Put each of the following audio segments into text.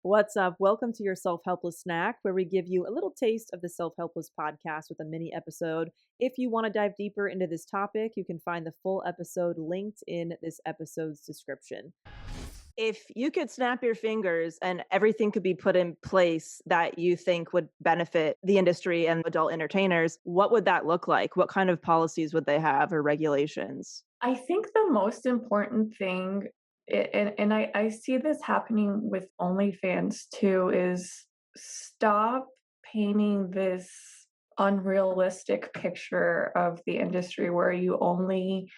What's up? Welcome to your Self-Helpless snack, where we give you a little taste of the Self-Helpless podcast with a mini episode. If you want to dive deeper into this topic, you can find the full episode linked in this episode's description. If you could snap your fingers and everything could be put in place that you think would benefit the industry and adult entertainers, what would that look like? What kind of policies would they have or regulations? I think the most important thing, and I see this happening with OnlyFans too, is stop painting this unrealistic picture of the industry where you only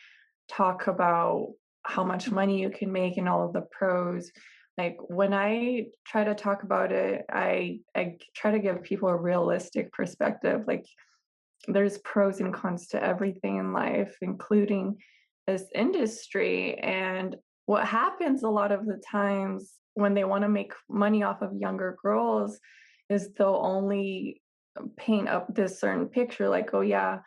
talk about how much money you can make and all of the pros. Like when I try to talk about it, I try to give people a realistic perspective. Like there's pros and cons to everything in life, including this industry. And what happens a lot of the times when they want to make money off of younger girls is they'll only paint up this certain picture, like, oh yeah,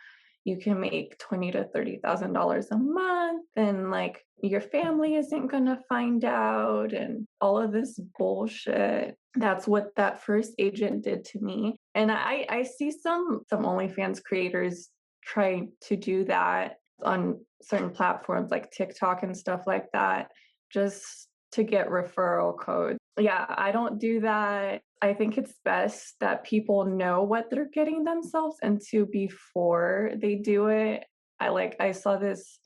you can make $20,000 to $30,000 a month, and like your family isn't gonna find out, and all of this bullshit. That's what that first agent did to me. And I see some OnlyFans creators try to do that on certain platforms like TikTok and stuff like that, just to get referral codes. Yeah, I don't do that. I think it's best that people know what they're getting themselves into before they do it. I saw this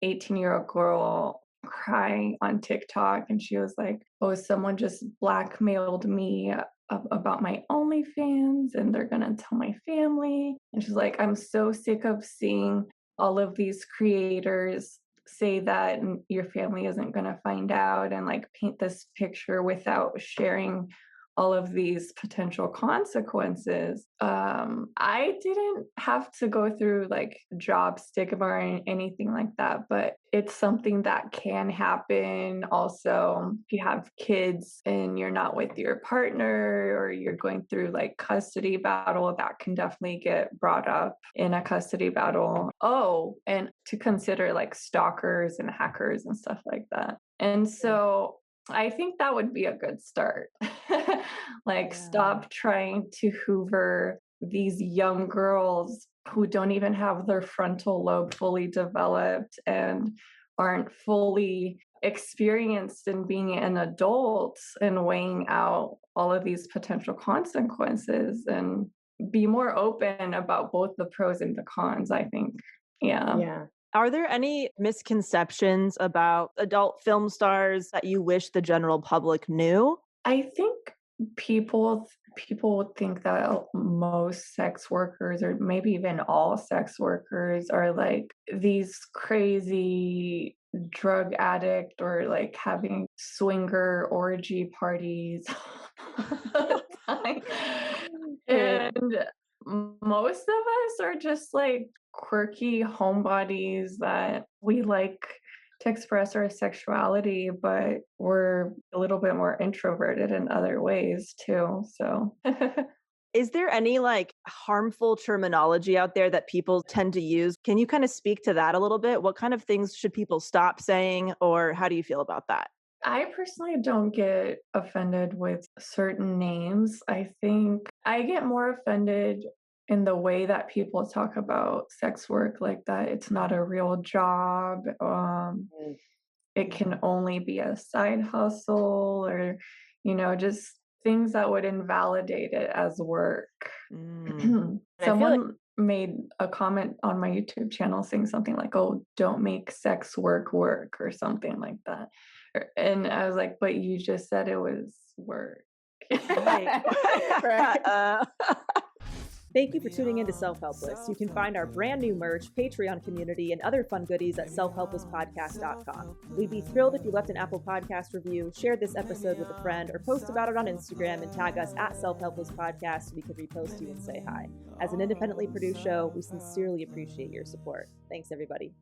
18-year-old girl cry on TikTok, and she was like, "Oh, someone just blackmailed me about my OnlyFans, and they're gonna tell my family." And she's like, "I'm so sick of seeing all of these creators say that your family isn't going to find out and like paint this picture without sharing all of these potential consequences." I didn't have to go through like job stigma or anything like that, but it's something that can happen. Also, if you have kids and you're not with your partner, or you're going through like custody battle, that can definitely get brought up in a custody battle. Oh, and to consider like stalkers and hackers and stuff like that. And so I think that would be a good start. Like, stop trying to hoover these young girls who don't even have their frontal lobe fully developed and aren't fully experienced in being an adult and weighing out all of these potential consequences, and be more open about both the pros and the cons, I think. Yeah. Yeah. Are there any misconceptions about adult film stars that you wish the general public knew? I think people think that most sex workers, or maybe even all sex workers, are like these crazy drug addict, or like having swinger orgy parties all the time. And most of us are just like quirky homebodies that we like to express our sexuality, but we're a little bit more introverted in other ways too. So Is there any like harmful terminology out there that people tend to use? Can you kind of speak to that a little bit? What kind of things should people stop saying, or how do you feel about that? I personally don't get offended with certain names. I think I get more offended in the way that people talk about sex work, like that it's not a real job. It can only be a side hustle, or, just things that would invalidate it as work. And I feel like, Someone made a comment on my YouTube channel saying something like, "Oh, don't make sex work work," or something like that. And I was like, "But you just said it was work." right. Right. Thank you for tuning in to Self-Helpless. You can find our brand new merch, Patreon community, and other fun goodies at selfhelplesspodcast.com. We'd be thrilled if you left an Apple Podcast review, shared this episode with a friend, or post about it on Instagram and tag us at Self-Helpless Podcast so we could repost you and say hi. As an independently produced show, we sincerely appreciate your support. Thanks, everybody.